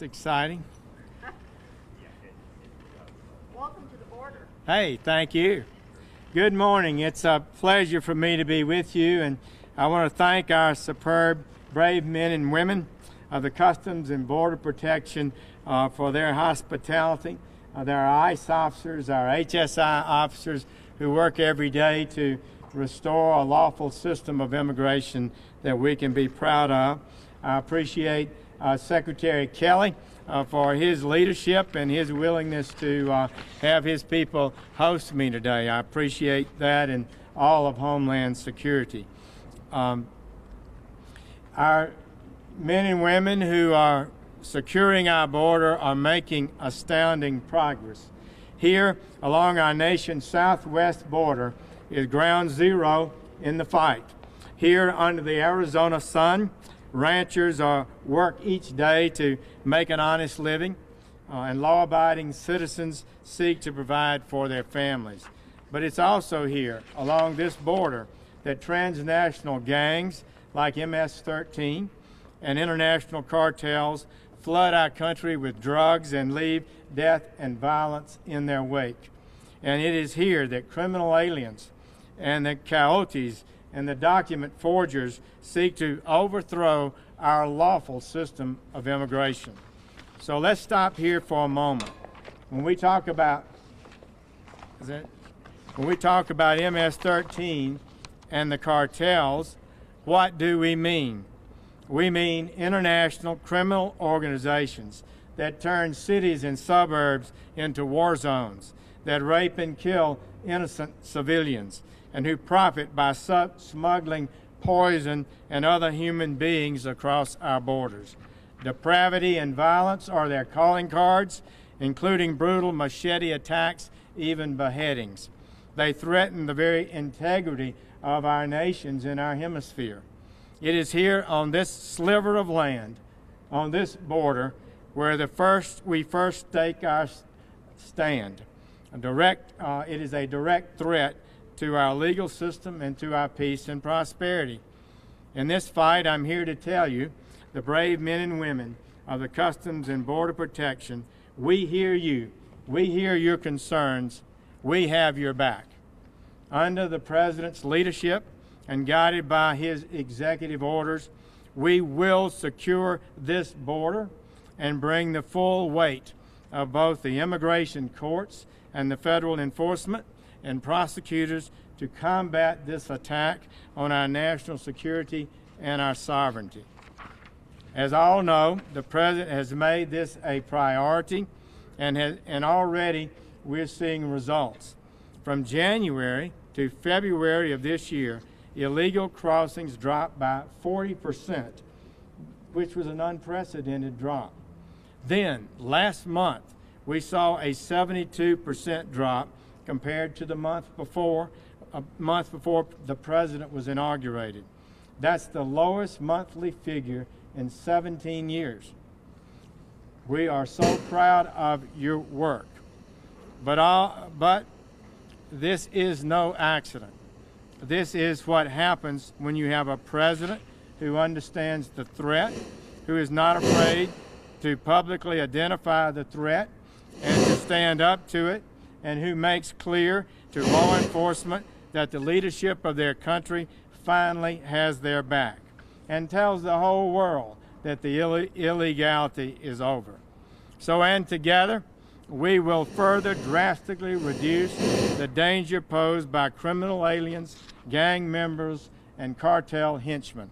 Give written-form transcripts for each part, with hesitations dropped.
exciting. Welcome to the border. Hey, thank you. Good morning. It's a pleasure for me to be with you, and I want to thank our superb, brave men and women of the Customs and Border Protection for their hospitality. There are ICE officers, our HSI officers who work every day to restore a lawful system of immigration that we can be proud of. I appreciate Secretary Kelly for his leadership and his willingness to have his people host me today. I appreciate that and all of Homeland Security. Our men and women who are securing our border are making astounding progress. Here, along our nation's southwest border, is ground zero in the fight. Here, under the Arizona sun, ranchers work each day to make an honest living, and law-abiding citizens seek to provide for their families. But it's also here, along this border, that transnational gangs like MS-13 and international cartels flood our country with drugs and leave death and violence in their wake. And it is here that criminal aliens and the coyotes and the document forgers seek to overthrow our lawful system of immigration. So let's stop here for a moment. When we talk about MS-13 and the cartels, what do we mean? We mean international criminal organizations that turn cities and suburbs into war zones, that rape and kill innocent civilians, and who profit by smuggling poison and other human beings across our borders. Depravity and violence are their calling cards, including brutal machete attacks, even beheadings. They threaten the very integrity of our nations in our hemisphere. It is here on this sliver of land, on this border, where we first stake our stand. It is a direct threat to our legal system and to our peace and prosperity. In this fight, I'm here to tell you, the brave men and women of the Customs and Border Protection, we hear you. We hear your concerns. We have your back. Under the President's leadership and guided by his executive orders, we will secure this border and bring the full weight of both the immigration courts and the federal enforcement and prosecutors to combat this attack on our national security and our sovereignty. As all know, the President has made this a priority, and already we're seeing results. From January to February of this year, illegal crossings dropped by 40%, which was an unprecedented drop. Then, last month, we saw a 72% drop compared to the month before the President was inaugurated. That's the lowest monthly figure in 17 years. We are so proud of your work. But this is no accident. This is what happens when you have a president who understands the threat, who is not afraid to publicly identify the threat and to stand up to it, and who makes clear to law enforcement that the leadership of their country finally has their back, and tells the whole world that the illegality is over. So, and together, we will further drastically reduce the danger posed by criminal aliens, gang members, and cartel henchmen.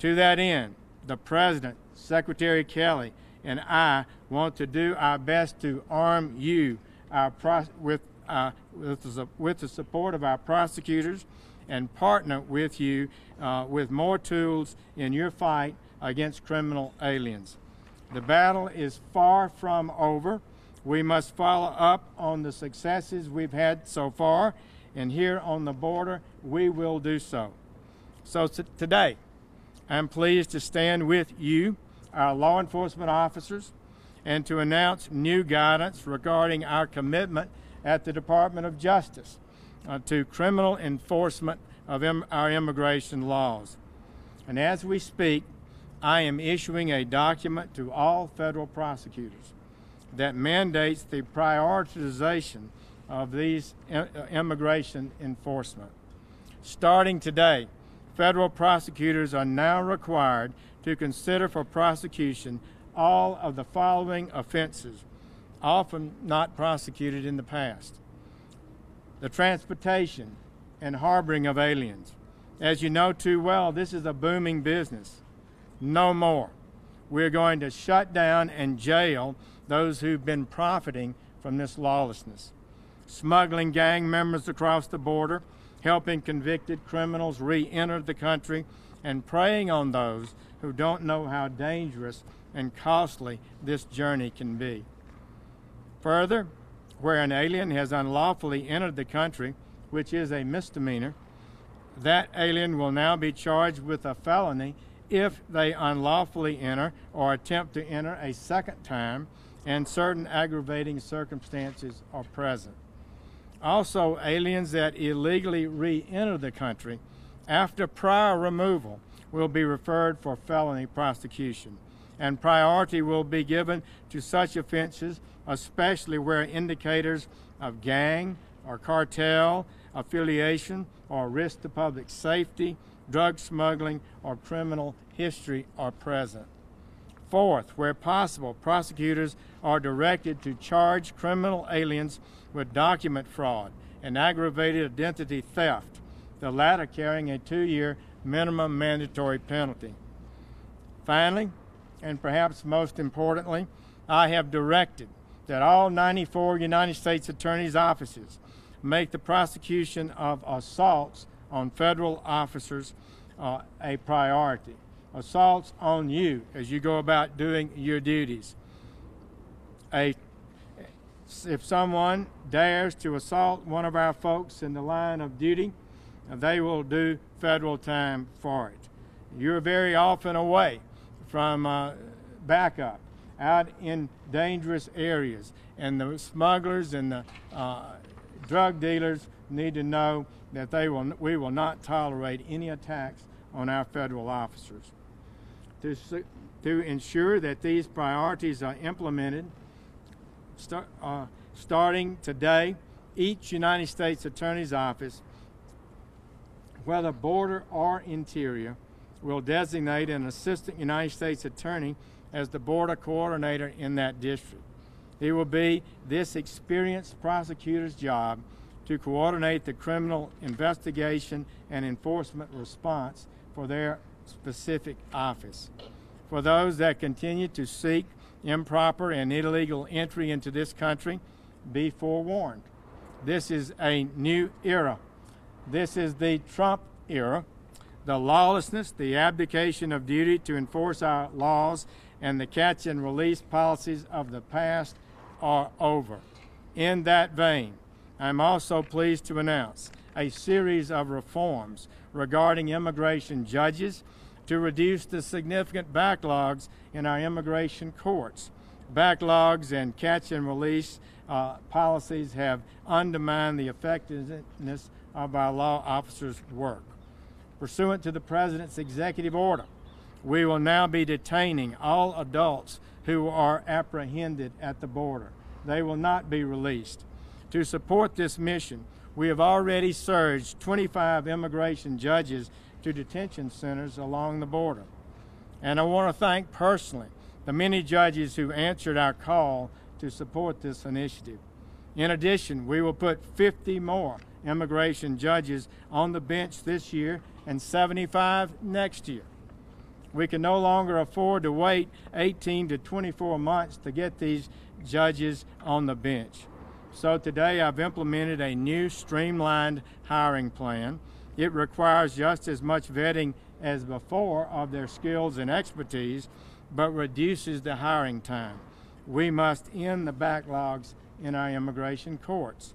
To that end, the President, Secretary Kelly, and I want to do our best to arm you with the support of our prosecutors and partner with you with more tools in your fight against criminal aliens. The battle is far from over. We must follow up on the successes we've had so far, and here on the border, we will do so. So today, I'm pleased to stand with you, our law enforcement officers, and to announce new guidance regarding our commitment at the Department of Justice to criminal enforcement of our immigration laws. And as we speak, I am issuing a document to all federal prosecutors that mandates the prioritization of these immigration enforcement. Starting today, federal prosecutors are now required to consider for prosecution all of the following offenses, often not prosecuted in the past. The transportation and harboring of aliens. As you know too well, this is a booming business. No more. We're going to shut down and jail those who've been profiting from this lawlessness. Smuggling gang members across the border, helping convicted criminals re-enter the country, and preying on those who don't know how dangerous and costly this journey can be. Further, where an alien has unlawfully entered the country, which is a misdemeanor, that alien will now be charged with a felony if they unlawfully enter or attempt to enter a second time and certain aggravating circumstances are present. Also, aliens that illegally re-enter the country after prior removal will be referred for felony prosecution, and priority will be given to such offenses, especially where indicators of gang or cartel affiliation or risk to public safety, drug smuggling, or criminal history are present. Fourth, where possible, prosecutors are directed to charge criminal aliens with document fraud and aggravated identity theft, the latter carrying a 2-year minimum mandatory penalty. Finally, and perhaps most importantly, I have directed that all 94 United States Attorney's offices make the prosecution of assaults on federal officers a priority. Assaults on you as you go about doing your duties. If someone dares to assault one of our folks in the line of duty, they will do federal time for it. You're very often away from backup, out in dangerous areas, and the smugglers and the drug dealers need to know that we will not tolerate any attacks on our federal officers. To ensure that these priorities are implemented, starting today, each United States Attorney's Office, whether border or interior, will designate an assistant United States attorney as the border coordinator in that district. It will be this experienced prosecutor's job to coordinate the criminal investigation and enforcement response for their specific office. For those that continue to seek improper and illegal entry into this country, be forewarned. This is a new era. This is the Trump era. The lawlessness, the abdication of duty to enforce our laws, and the catch and release policies of the past are over. In that vein, I'm also pleased to announce a series of reforms regarding immigration judges to reduce the significant backlogs in our immigration courts. Backlogs and catch and release policies have undermined the effectiveness of our law officers' work. Pursuant to the President's executive order, we will now be detaining all adults who are apprehended at the border. They will not be released. To support this mission, we have already surged 25 immigration judges to detention centers along the border. And I want to thank personally the many judges who answered our call to support this initiative. In addition, we will put 50 more immigration judges on the bench this year and 75 next year. We can no longer afford to wait 18 to 24 months to get these judges on the bench. So today I've implemented a new streamlined hiring plan. It requires just as much vetting as before of their skills and expertise, but reduces the hiring time. We must end the backlogs in our immigration courts.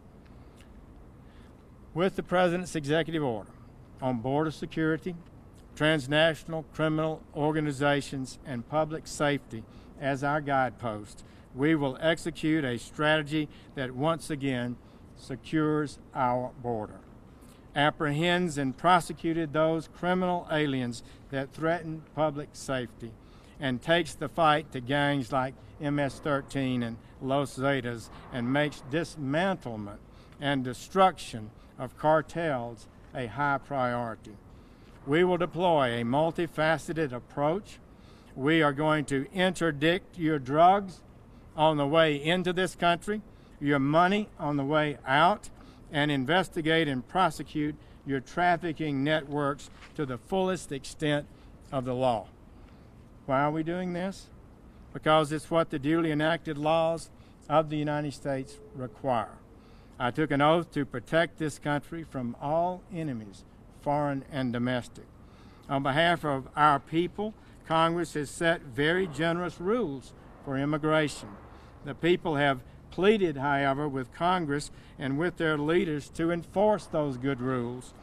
With the President's executive order on border security, transnational criminal organizations, and public safety as our guidepost, we will execute a strategy that once again secures our border. apprehends and prosecuted those criminal aliens that threaten public safety, and takes the fight to gangs like MS-13 and Los Zetas and makes dismantlement and destruction of cartels a high priority. We will deploy a multifaceted approach. We are going to interdict your drugs on the way into this country, your money on the way out, and investigate and prosecute your trafficking networks to the fullest extent of the law. Why are we doing this? Because it's what the duly enacted laws of the United States require. I took an oath to protect this country from all enemies, foreign and domestic. On behalf of our people, Congress has set very generous rules for immigration. The people have pleaded, however, with Congress and with their leaders to enforce those good rules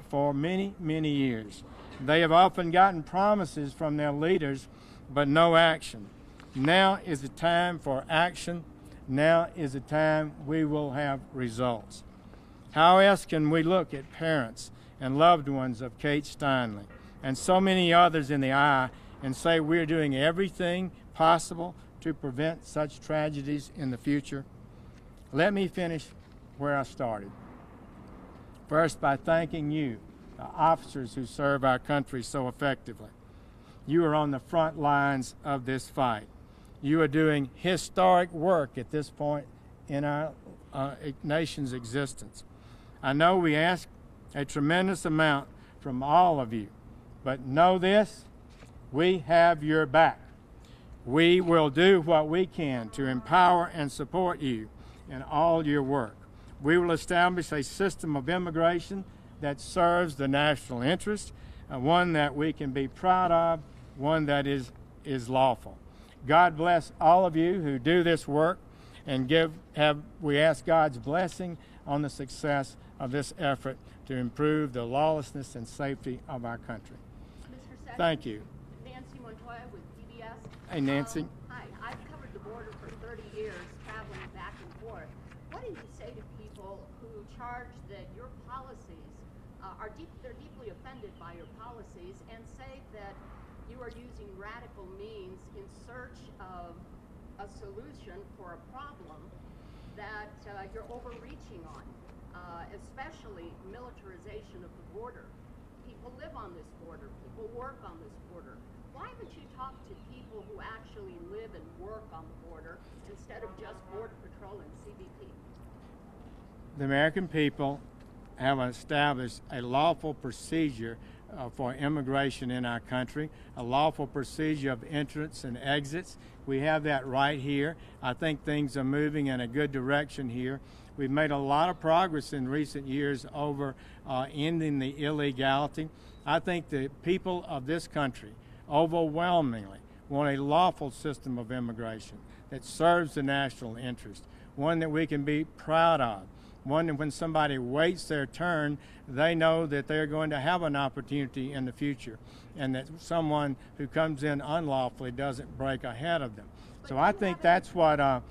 for many, many years. They have often gotten promises from their leaders, but no action. Now is the time for action. Now is the time we will have results. How else can we look at parents and loved ones of Kate Steinle and so many others in the eye and say we're doing everything possible to prevent such tragedies in the future? Let me finish where I started. First, by thanking you, the officers who serve our country so effectively. You are on the front lines of this fight. You are doing historic work at this point in our nation's existence. I know we ask a tremendous amount from all of you, but know this, we have your back. We will do what we can to empower and support you in all your work. We will establish a system of immigration that serves the national interest, one that we can be proud of, one that is lawful. God bless all of you who do this work, and we ask God's blessing on the success of this effort to improve the lawlessness and safety of our country. Mr. Sessions, thank you. Nancy Montoya with PBS. Hey, Nancy. Hi, I've covered the border for 30 years, traveling back and forth. What do you say to people who charge that your policies they're deeply offended by your policies and say that you are using radical means in search of a solution for a problem that you're overreaching on, especially militarization of the border? People live on this border. People work on this border. Why haven't you talked to people who actually live and work on the border instead of just Border Patrol and CBP? The American people have established a lawful procedure for immigration in our country, a lawful procedure of entrance and exits. We have that right here. I think things are moving in a good direction here. We've made a lot of progress in recent years over ending the illegality. I think the people of this country overwhelmingly want a lawful system of immigration that serves the national interest, one that we can be proud of, one that when somebody waits their turn, they know that they're going to have an opportunity in the future, and that someone who comes in unlawfully doesn't break ahead of them. So I think that's what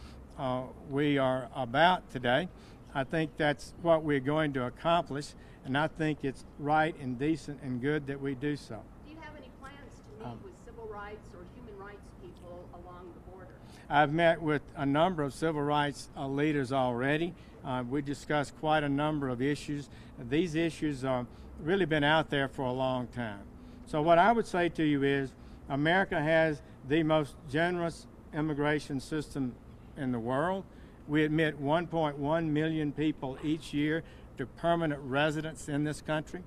we are about today. I think that's what we're going to accomplish, and I think it's right and decent and good that we do so. Do you have any plans to meet with civil rights or human rights people along the border? I've met with a number of civil rights leaders already. We discussed quite a number of issues. These issues have really been out there for a long time. So what I would say to you is America has the most generous immigration system in the world. We admit 1.1 million people each year to permanent residence in this country.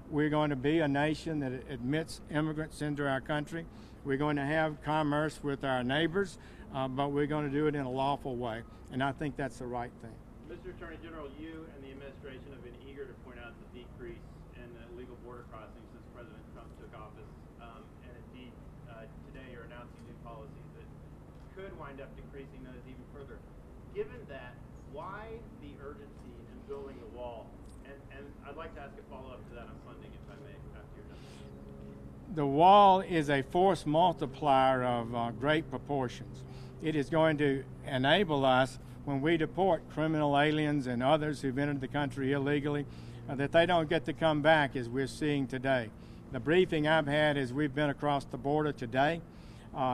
We're going to be a nation that admits immigrants into our country. We're going to have commerce with our neighbors, but we're going to do it in a lawful way, and I think that's the right thing. Mr. Attorney General, you and the administration have been eager to point out the decrease in illegal border crossings since President Trump took office, and indeed today you're announcing new policies that could wind up decreasing those even further. Given that, why the urgency in building the wall? And I'd like to ask a follow-up to that on funding, if I may, after you're done. The wall is a force multiplier of great proportions. It is going to enable us, when we deport criminal aliens and others who've entered the country illegally, that they don't get to come back as we're seeing today. The briefing I've had as we've been across the border today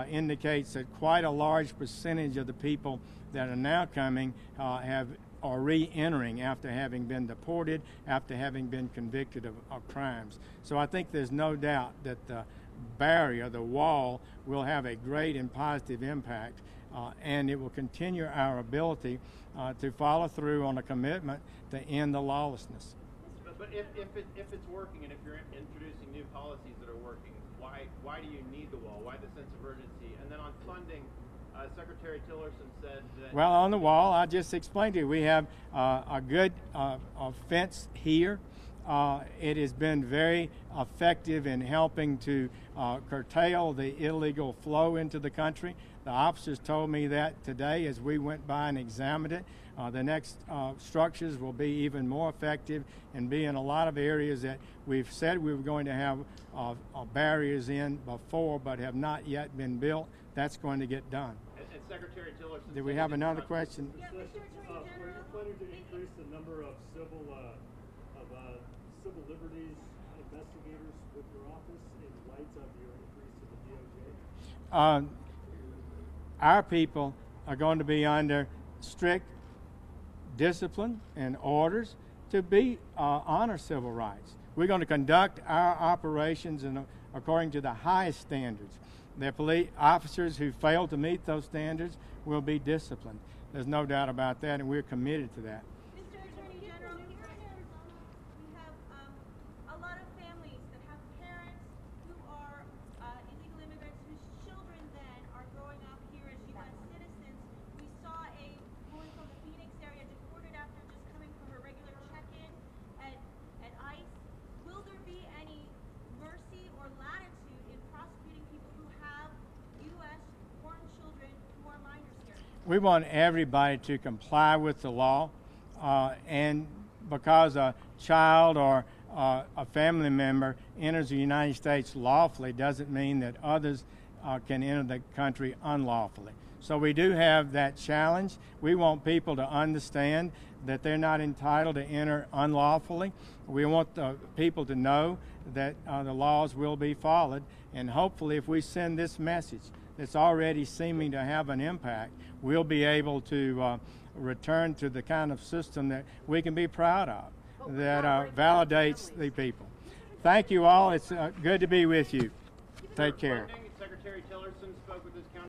indicates that quite a large percentage of the people that are now coming are re-entering after having been deported, after having been convicted of crimes. So I think there's no doubt that the barrier, the wall, will have a great and positive impact, and it will continue our ability to follow through on a commitment to end the lawlessness. But if it's working, and if you're introducing new policies that are working, why do you need the wall? Why the sense of urgency? And then on funding, Secretary Tillerson said that... Well, on the wall, I just explained to you, we have a good fence here. It has been very effective in helping to curtail the illegal flow into the country. The officers told me that today as we went by and examined it. The next structures will be even more effective and be in a lot of areas that we've said we were going to have barriers in before but have not yet been built. That's going to get done. And Secretary Tillerson... Do we have another question? Yeah, Mr. Attorney General. We're planning to increase the number of civil liberties investigators with your office in light of your increase in the DOJ? Our people are going to be under strict discipline and orders to honor civil rights. We're going to conduct our operations according to the highest standards. The police officers who fail to meet those standards will be disciplined. There's no doubt about that, and we're committed to that. Mr. Attorney General, here in Arizona, we have a lot of families that have parents who are illegal immigrants whose children then are growing up here as U.S. citizens. We saw a woman from the Phoenix area deported after just coming from a regular check-in at ICE. Will there be any mercy or latitude in prosecuting people who have U.S. born children who are minors here? We want everybody to comply with the law, and because a child or a family member enters the United States lawfully doesn't mean that others can enter the country unlawfully. So we do have that challenge. We want people to understand that they're not entitled to enter unlawfully. We want the people to know that the laws will be followed, and hopefully if we send this message that's already seeming to have an impact, we'll be able to return to the kind of system that we can be proud of, that validates the people. Thank you all. It's good to be with you. Take care. Secretary Tillerson spoke with his